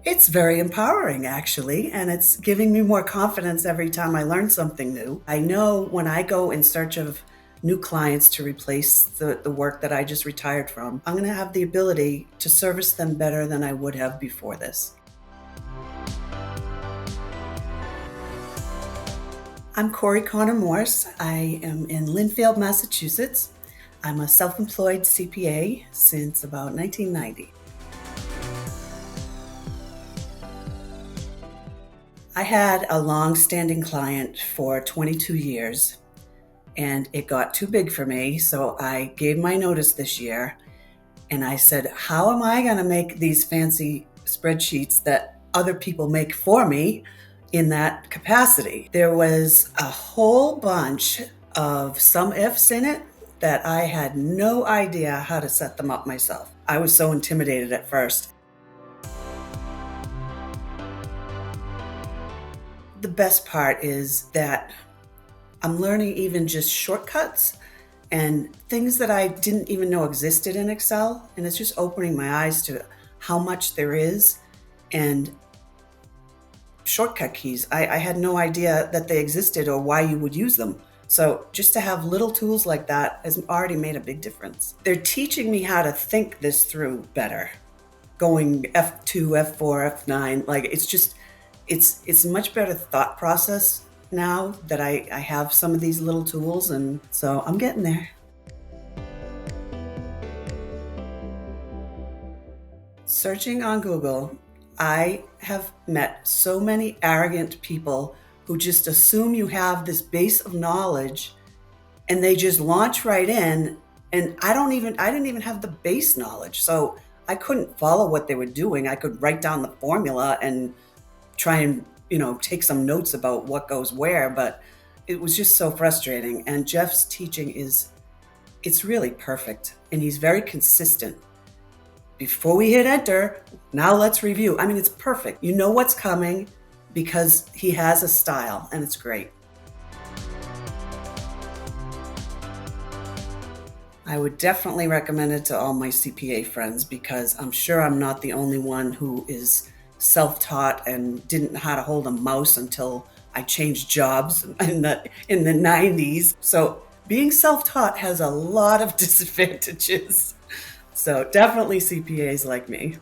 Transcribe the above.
It's very empowering, actually, and it's giving me more confidence every time I learn something new. I know when I go in search of new clients to replace the work that I just retired from, I'm going to have the ability to service them better than I would have before this. I'm Cori Morse. I am in Lynnfield, Massachusetts. I'm a self-employed CPA since about 1990. I had a long-standing client for 22 years, and it got too big for me, so I gave my notice this year, and I said, how am I going to make these fancy spreadsheets that other people make for me in that capacity? There was a whole bunch of sum ifs in it that I had no idea how to set them up myself. I was so intimidated at first. The best part is that I'm learning even just shortcuts and things that I didn't even know existed in Excel. And it's just opening my eyes to how much there is. And shortcut keys, I had no idea that they existed or why you would use them. So just to have little tools like that has already made a big difference. They're teaching me how to think this through better. Going F2, F4, F9, like it's a much better thought process now that I have some of these little tools, and so I'm getting there. Searching on Google, I have met so many arrogant people who just assume you have this base of knowledge and they just launch right in, and I didn't even have the base knowledge. So I couldn't follow what they were doing. I could write down the formula and try and take some notes about what goes where, but it was just so frustrating. And Jeff's teaching it's really perfect, and he's very consistent. Before we hit enter, now let's review. I mean, it's perfect. You know what's coming because he has a style, and it's great. I would definitely recommend it to all my CPA friends because I'm sure I'm not the only one who is self-taught and didn't know how to hold a mouse until I changed jobs in the 90s. So being self-taught has a lot of disadvantages. So definitely CPAs like me.